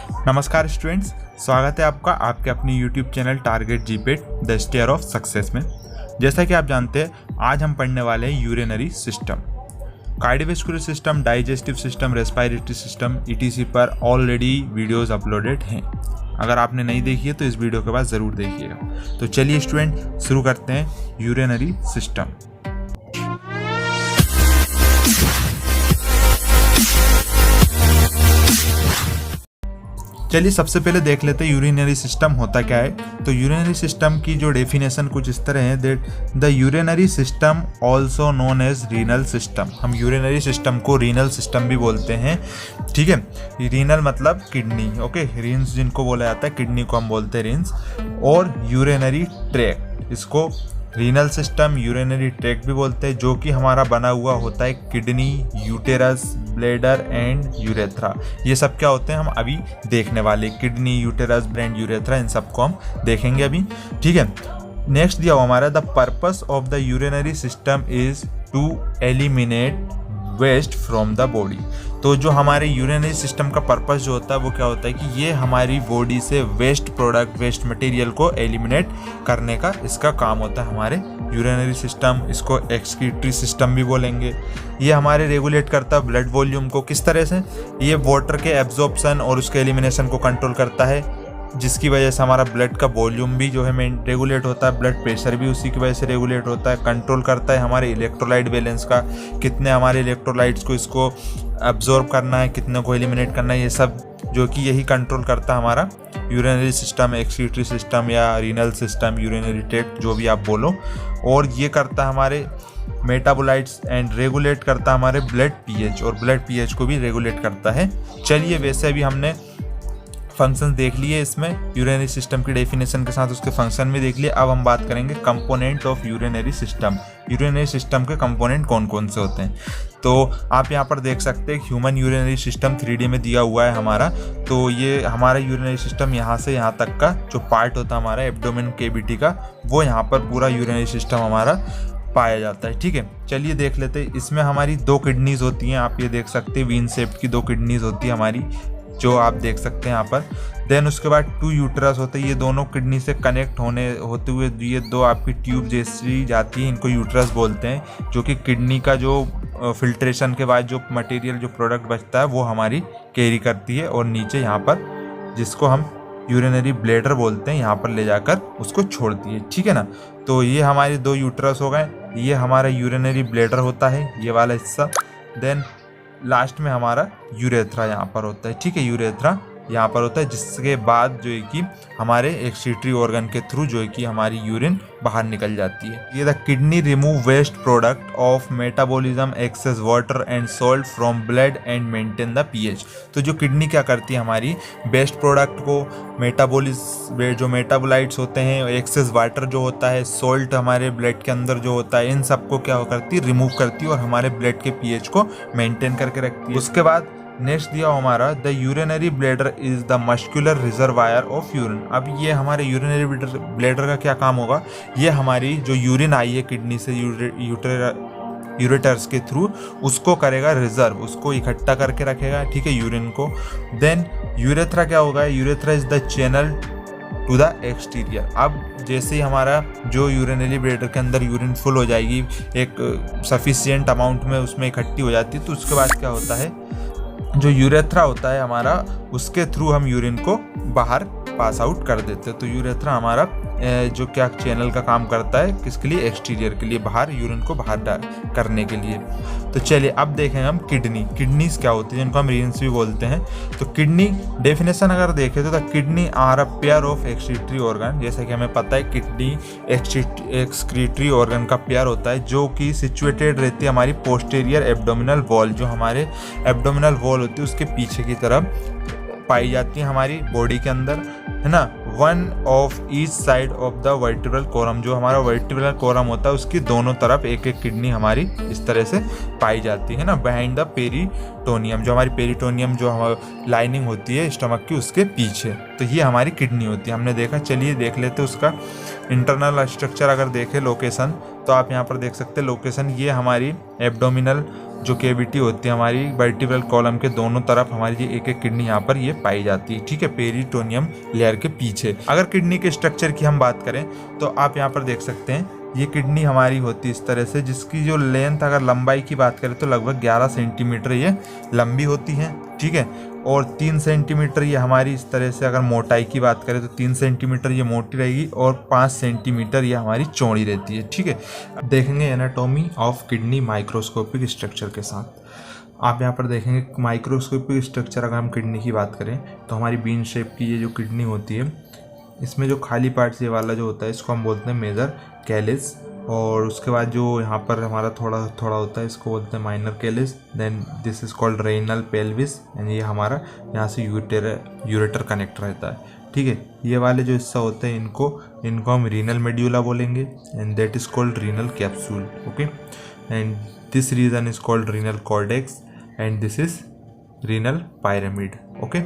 नमस्कार स्टूडेंट्स, स्वागत है आपका आपके अपनी यूट्यूब चैनल टारगेट जीपेट द स्टेयर ऑफ सक्सेस में। जैसा कि आप जानते हैं, आज हम पढ़ने वाले हैं urinary system, cardiovascular system, digestive system, respiratory system etc पर ऑलरेडी वीडियोस अपलोडेड हैं। अगर आपने नहीं देखी है तो इस वीडियो के बाद ज़रूर देखिएगा। तो चलिए स्टूडेंट शुरू करते हैं यूरिनरी सिस्टम। चलिए सबसे पहले देख लेते हैं यूरिनरी सिस्टम होता क्या है। तो यूरिनरी सिस्टम की जो डेफिनेशन कुछ इस तरह है that the urinary system also known as renal system. हम यूरिनरी सिस्टम को रीनल सिस्टम भी बोलते हैं, ठीक है। रीनल मतलब किडनी, ओके। रिन्स जिनको बोला जाता है, किडनी को हम बोलते हैं रिन्स। और यूरिनरी ट्रैक्ट, इसको रीनल सिस्टम, यूरिनरी ट्रैक्ट भी बोलते हैं, जो कि हमारा बना हुआ होता है kidney, uterus, bladder and urethra. ये सब क्या होते हैं हम अभी देखने वाले, किडनी, यूटेरस, ब्लैडर, यूरेथ्रा, इन सबको हम देखेंगे अभी, ठीक है। नेक्स्ट दिया हुआ हमारा, the purpose of the urinary system is to eliminate waste from the body. तो जो हमारे यूरिनरी सिस्टम का पर्पस जो होता है वो क्या होता है कि ये हमारी बॉडी से वेस्ट प्रोडक्ट, वेस्ट मटेरियल को एलिमिनेट करने का इसका काम होता है हमारे यूरिनरी सिस्टम। इसको एक्सक्रीटरी सिस्टम भी बोलेंगे। ये हमारे रेगुलेट करता है ब्लड वॉल्यूम को। किस तरह से? ये वाटर के एब्जॉर्प्शन और उसके एलिमिनेशन को कंट्रोल करता है, जिसकी वजह से हमारा ब्लड का वॉल्यूम भी जो है रेगुलेट होता है, ब्लड प्रेशर भी उसी की वजह से रेगुलेट होता है। कंट्रोल करता है हमारे इलेक्ट्रोलाइट बैलेंस का, कितने हमारे इलेक्ट्रोलाइट्स को इसको अब्जॉर्ब करना है, कितने को एलिमिनेट करना है, ये सब जो कि यही कंट्रोल करता है हमारा यूरिनरी सिस्टम, एक्सक्रीटरी सिस्टम या रीनल सिस्टम, यूरिनरी ट्रैक्ट, जो भी आप बोलो। और ये करता है हमारे मेटाबोलाइट्स एंड रेगुलेट करता है हमारे ब्लड पीएच, और ब्लड पीएच को भी रेगुलेट करता है। चलिए वैसे भी हमने फंक्शन देख लिए इसमें, यूरिनरी सिस्टम की डेफिनेशन के साथ उसके फंक्शन भी देख लिए। अब हम बात करेंगे component of urinary system. Urinary system के कंपोनेंट कौन कौन से होते हैं। तो आप यहाँ पर देख सकते हैं ह्यूमन यूरिनरी सिस्टम 3D में दिया हुआ है हमारा। तो ये हमारा यूरिनरी सिस्टम यहाँ से यहाँ तक का जो पार्ट होता है हमारा एब्डोमेन केविटी का, वो यहाँ पर पूरा यूरिनरी सिस्टम हमारा पाया जाता है, ठीक है। चलिए देख लेते हैं। इसमें हमारी 2 किडनीज होती हैं, आप ये देख सकते हैं, वीन शेप्ड की 2 किडनीज होती है हमारी, जो आप देख सकते हैं यहाँ पर। देन उसके बाद 2 यूट्रस होते हैं, ये दोनों किडनी से कनेक्ट होते हुए ये 2 आपकी ट्यूब जैसी जाती है, इनको यूट्रस बोलते हैं, जो कि किडनी का जो फिल्ट्रेशन के बाद जो मटेरियल, जो प्रोडक्ट बचता है वो हमारी कैरी करती है, और नीचे यहाँ पर जिसको हम यूरिनरी ब्लैडर बोलते हैं, यहाँ पर ले जाकर उसको छोड़ती है, ठीक है ना। तो ये हमारे 2 यूट्रस हो गए, ये हमारा यूरिनरी ब्लैडर होता है, ये वाला हिस्सा। देन लास्ट में हमारा यूरेथ्रा यहाँ पर होता है, ठीक है। यूरेथ्रा यहाँ पर होता है, जिसके बाद जो है कि हमारे एक्सक्रीटरी ऑर्गन के थ्रू जो है कि हमारी यूरिन बाहर निकल जाती है। ये the kidney remove waste product of metabolism, excess water and salt from blood and maintain the pH. तो जो किडनी क्या करती है, हमारी वेस्ट प्रोडक्ट को, जो मेटाबोलाइट्स होते हैं, एक्सेस वाटर जो होता है, सॉल्ट हमारे ब्लड के अंदर जो होता है, इन सबको क्या करती है, रिमूव करती है, और हमारे ब्लड के पीएच को मेंटेन करके रखती है। उसके बाद नेक्स्ट दिया हमारा, the urinary bladder is the muscular reservoir of urine. अब ये हमारे यूरिनरी ब्लैडर का क्या काम होगा, ये हमारी जो यूरिन आई है किडनी से यूरेटर्स के थ्रू, उसको करेगा रिजर्व, उसको इकट्ठा करके रखेगा, ठीक है, यूरिन को। देन यूरेथ्रा क्या होगा, urethra is the channel to the exterior. अब जैसे ही हमारा जो यूरिनरी ब्लैडर के अंदर यूरिन फुल हो जाएगी, एक सफिशिएंट अमाउंट में उसमें इकट्ठी हो जाती है, तो उसके बाद क्या होता है, जो यूरेथ्रा होता है हमारा, उसके थ्रू हम यूरिन को बाहर पास आउट कर देते हैं। तो यूरेथ्रा हमारा जो क्या चैनल का काम करता है, किसके लिए, एक्सटीरियर के लिए, बाहर यूरिन को बाहर करने के लिए। तो चलिए अब देखेंगे हम किडनीज क्या होती है, जिनको हम रीन्स भी बोलते हैं। तो किडनी डेफिनेशन अगर देखें तो the kidney are a pair of excretory organ. जैसा कि हमें पता है किडनी एक्सक्रीटरी ऑर्गन का पेयर होता है, जो कि सिचुएटेड रहती है हमारी पोस्टीरियर एब्डोमिनल वॉल, जो हमारे एब्डोमिनल वॉल होती है उसके पीछे की तरफ पाई जाती है हमारी बॉडी के अंदर, है ना। 1 of each side of the vertebral column, जो हमारा वर्टिब्रल कॉलम होता है उसकी दोनों तरफ एक एक किडनी हमारी इस तरह से पाई जाती है ना, बिहाइंड द पेरिटोनियम, जो हमारी पेरिटोनियम जो हमारी लाइनिंग होती है स्टमक की, उसके पीछे। तो ये हमारी किडनी होती है, हमने देखा। चलिए देख लेते उसका इंटरनल स्ट्रक्चर। अगर देखें लोकेशन, तो आप यहाँ पर देख सकते हैं लोकेशन, ये हमारी एब्डोमिनल जो कैविटी होती है हमारी वर्टिब्रल कॉलम के दोनों तरफ हमारी ये एक एक किडनी यहाँ पर ये पाई जाती है, ठीक है, पेरिटोनियम लेयर के पीछे। अगर किडनी के स्ट्रक्चर की हम बात करें तो आप यहाँ पर देख सकते हैं ये किडनी हमारी होती है इस तरह से, जिसकी जो लेंथ अगर लंबाई की बात करें तो लगभग 11 सेंटीमीटर ये लंबी होती है, ठीक है, और 3 सेंटीमीटर ये हमारी इस तरह से अगर मोटाई की बात करें तो 3 सेंटीमीटर ये मोटी रहेगी और 5 सेंटीमीटर ये हमारी चौड़ी रहती है, ठीक है। अब देखेंगे anatomy of kidney microscopic structure के साथ। आप यहाँ पर देखेंगे माइक्रोस्कोपिक स्ट्रक्चर अगर हम किडनी की बात करें तो हमारी बीन शेप की ये जो किडनी होती है इसमें जो खाली पार्ट ये वाला जो होता है इसको हम बोलते हैं मेजर कैलिस, और उसके बाद जो यहाँ पर हमारा थोड़ा थोड़ा होता है इसको बोलते हैं minor calyx. Then this is called renal pelvis and ये हमारा यहाँ से यूरेटर कनेक्ट रहता है, ठीक है। ये वाले जो हिस्सा होते हैं इनको हम रीनल मेड्यूला बोलेंगे and that is called renal capsule, okay, and this region is called renal cortex and this is renal pyramid, okay.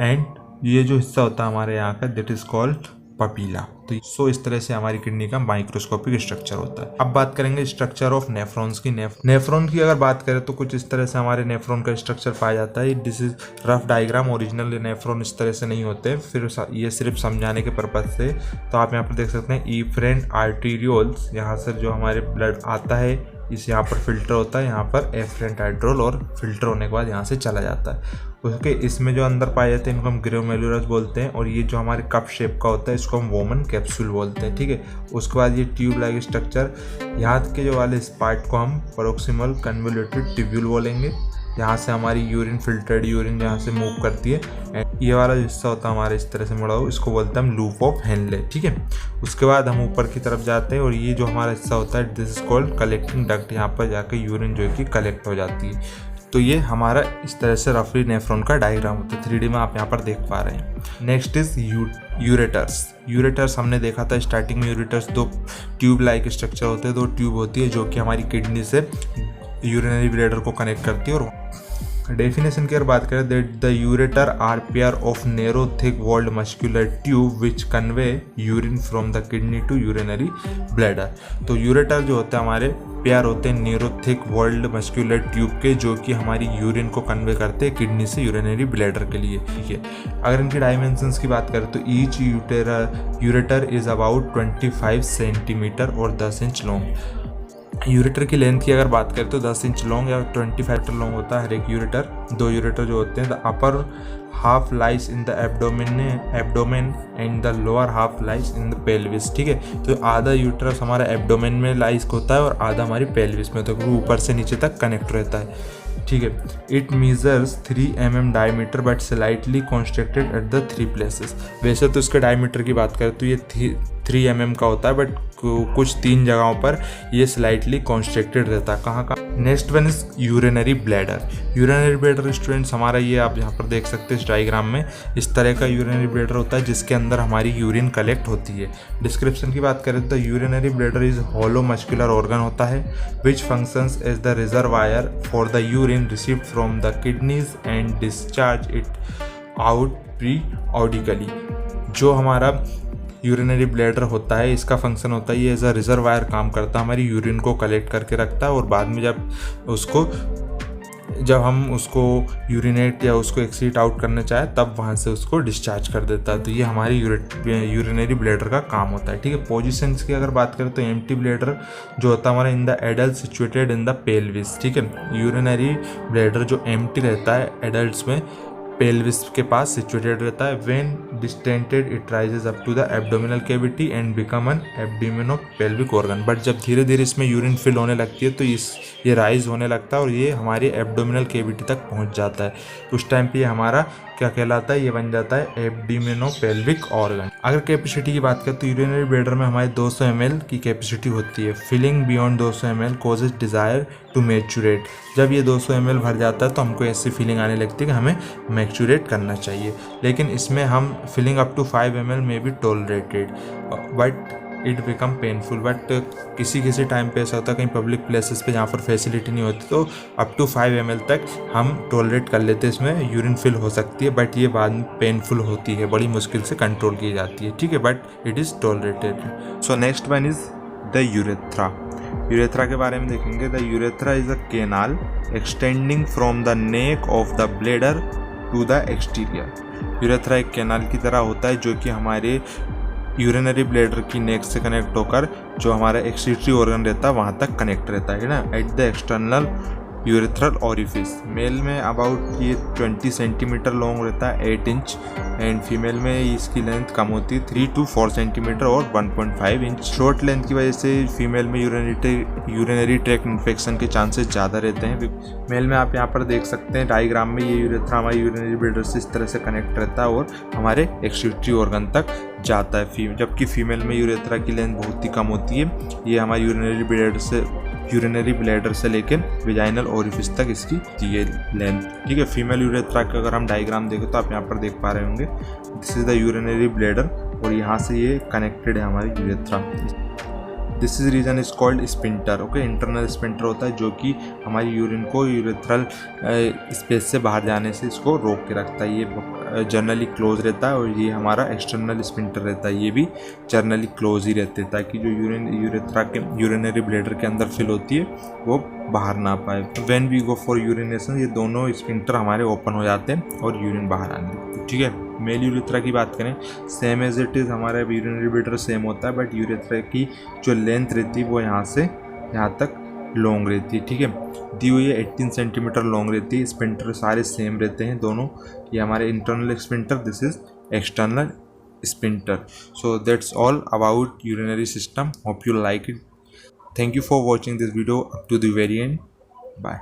And ये जो हिस्सा होता है हमारे यहाँ का दैट इज कॉल्ड पपीला। तो सो इस तरह से हमारी किडनी का माइक्रोस्कोपिक स्ट्रक्चर होता है। अब बात करेंगे स्ट्रक्चर ऑफ नेफ्रॉन्स की। नेफ्रॉन की अगर बात करें तो कुछ इस तरह से हमारे नेफ्रॉन का स्ट्रक्चर पाया जाता है। This is rough diagram, original nephron इस तरह से नहीं होते, फिर ये सिर्फ समझाने के पर्पज से। तो आप यहाँ पर देख सकते हैं इफरेंट आर्टीरियोल्स, यहाँ से जो हमारे ब्लड आता है इस यहाँ पर फिल्टर होता है, यहाँ पर एफरेंट आर्टरियोल और फिल्टर होने के बाद यहाँ से चला जाता है। उसके इसमें जो अंदर पाए जाते हैं इनको हम ग्लोमेरुलस बोलते हैं, और ये जो हमारे कप शेप का होता है इसको हम वोमन कैप्सूल बोलते हैं, ठीक है। उसके बाद ये ट्यूब लाइक स्ट्रक्चर, यहाँ के जो वाले इस पार्ट को हम प्रोक्सिमल कन्वोल्यूटेड ट्यूब्यूल बोलेंगे। यहाँ से हमारी यूरिन फिल्टर्ड यूरिन यहाँ से मूव करती है, एंड ये वाला हिस्सा होता है हमारे इस तरह से मुड़ा हुआ, इसको बोलते हैं हम लूप ऑफ हेनले, ठीक है। उसके बाद हम ऊपर की तरफ जाते हैं और ये जो हमारा हिस्सा होता है this is called collecting duct, यहाँ पर जाकर यूरिन जो है कि कलेक्ट हो जाती है। तो ये हमारा इस तरह से रफली नेफ्रॉन का डायग्राम होता है, 3D में आप यहाँ पर देख पा रहे हैं। Next is ureters. यूरेटर्स हमने देखा था स्टार्टिंग में, यूरेटर्स दो ट्यूब लाइक स्ट्रक्चर होते हैं, दो ट्यूब होती है जो कि हमारी किडनी से यूरिनरी ब्लैडर को कनेक्ट करती है। और डेफिनेशन की अगर बात करें that the ureter are pair of narrow thick walled muscular tube which convey urine from the kidney to urinary bladder. तो यूरेटर जो होता है हमारे पेयर होते हैं narrow thick walled muscular tube के, जो कि हमारी यूरिन को कन्वे करते हैं किडनी से यूरिनरी ब्लैडर के लिए, ठीक है। अगर इनकी डायमेंशंस की बात करें तो each ureter is about 25 centimetre और 10 इंच लॉन्ग। यूरेटर की लेंथ की अगर बात करें तो 10 इंच लॉन्ग या 25 मीटर लॉन्ग होता है हर एक यूरेटर। दो यूरेटर जो होते हैं, the upper half lies in the abdomen and the lower half lies in the pelvis, ठीक है। तो आधा यूट्रस हमारा एब्डोमेन में लाइज होता है और आधा हमारी पेल्विस में, तो ऊपर से नीचे तक कनेक्ट रहता है, ठीक है। It measures 3 mm diameter but slightly constructed at the 3 places. वैसे तो इसके डायमीटर की बात करें तो ये 3 mm का होता है, बट कुछ 3 जगहों पर ये स्लाइटली कॉन्स्ट्रक्टेड रहता है। कहाँ कहाँ? Next one is urinary bladder. Urinary bladder students हमारा ये आप यहाँ पर देख सकते हैं इस डायग्राम में, इस तरह का यूरिनरी ब्लैडर होता है जिसके अंदर हमारी यूरिन कलेक्ट होती है। डिस्क्रिप्शन की बात करें तो urinary bladder is hollow muscular organ होता है which functions as the reservoir for the urine received from the kidneys and discharge it out periodically. जो हमारा यूरिनरी ब्लैडर होता है इसका फंक्शन होता है ये एज अ रिजर्वायर काम करता है, हमारी यूरिन को कलेक्ट करके रखता है और बाद में जब हम उसको यूरिनेट या उसको एक्सीट आउट करना चाहे तब वहाँ से उसको डिस्चार्ज कर देता है। तो ये हमारी यूरिनरी ब्लैडर का काम होता है, ठीक है। पोजीशंस की अगर बात करें तो एम्प्टी ब्लैडर जो होता है हमारा in the adult situated in the pelvis, ठीक है। यूरिनरी ब्लैडर जो एम्प्टी रहता है एडल्ट्स में पेल्विस के पास सिचुएटेड रहता है। When distended it rises up to the abdominal cavity and become an abdominopelvic organ. But जब धीरे धीरे इसमें यूरिन फिल होने लगती है तो ये राइज होने लगता है और ये हमारी एब्डोमिनल कैविटी तक पहुंच जाता है। उस टाइम पे हमारा क्या कहलाता है, ये बन जाता है एब्डोमिनोपेल्विक ऑर्गन। अगर कैपेसिटी की बात करें तो यूरिनरी ब्लैडर में हमारी 200 ml की कैपेसिटी होती है। Filling beyond 200 ml causes desire to micturate. जब ये 200 ml भर जाता है तो हमको ऐसी फीलिंग आने लगती है कि हमें मैच्योरेट करना चाहिए, लेकिन इसमें हम फिलिंग अप टू 5 ml में भी tolerated, but it become painful. But किसी टाइम पे ऐसा होता है कहीं पब्लिक प्लेसेस पे जहाँ पर फैसिलिटी नहीं होती तो अप टू 5 ml तक हम टॉलरेट कर लेते हैं, इसमें यूरिन फिल हो सकती है, बट ये बाद में पेनफुल होती है, बड़ी मुश्किल से कंट्रोल की जाती है, ठीक है, but it is tolerated. So next one is the urethra. Urethra के बारे में देखेंगे। The urethra is a canal extending from the neck of the bladder to the exterior. Urethra एक कैनाल की तरह होता है जो कि हमारे यूरिनरी ब्लेडर की नेक से कनेक्ट होकर जो हमारा एक्सक्रीटरी ऑर्गन रहता है वहाँ तक कनेक्ट रहता है ना। At the external urethral orifice, male में अबाउट ये 20 सेंटीमीटर लॉन्ग रहता है 8 इंच, एंड फीमेल में इसकी लेंथ कम होती है 3 to 4 सेंटीमीटर और 1.5 इंच। शॉर्ट लेंथ की वजह से फीमेल में यूरिनरी ट्रैक्ट इन्फेक्शन के चांसेस ज़्यादा रहते हैं। मेल में आप यहाँ पर देख सकते हैं डायग्राम में, ये यूरेथ्रा हमारे यूरिनरी ब्लेडर से इस तरह से कनेक्ट रहता है और हमारे एक्सक्रीटरी ऑर्गन तक जाता है। जबकि फीमेल में यूरेथ्रा की लेंथ बहुत ही कम होती है, ये हमारे यूरिनरी ब्लैडर से लेकर विजाइनल ओरिफिस तक इसकी ये लेंथ, ठीक है। फीमेल यूरेथ्रा का अगर हम डायग्राम देखें तो आप यहाँ पर देख पा रहे होंगे, this is the urinary bladder और यहाँ से ये कनेक्टेड है हमारी urethra. This is region is called sphincter, okay. Internal sphincter होता है जो कि हमारी यूरिन को यूरेथ्रल स्पेस से बाहर जाने से इसको रोक के रखता है। ये जनरली क्लोज रहता है और ये हमारा एक्सटर्नल स्पिंटर रहता है, ये भी जनरली क्लोज ही रहते हैं ताकि जो यूरेथ्रा के यूरिनरी ब्लैडर के अंदर फिल होती है वो बाहर ना पाए। When we go for urination, ये दोनों स्पिंटर हमारे ओपन हो जाते हैं और यूरिन बाहर आने लगती है, ठीक है। मेल यूरेथ्रा की बात करें, सेम एज इट इज़ हमारा यूरिनरी ब्लैडर सेम होता है, बट यूरेथ्रा की जो लेंथ रहती है वो यहाँ से यहाँ तक लॉन्ग रहती है, ठीक है। दी हुई 18 सेंटीमीटर लॉन्ग रहती है। स्पिंटर सारे सेम रहते हैं दोनों, ये हमारे internal sphincter, this is external sphincter. So that's all about urinary system, hope you like it. Thank you for watching this video up to the very end. Bye.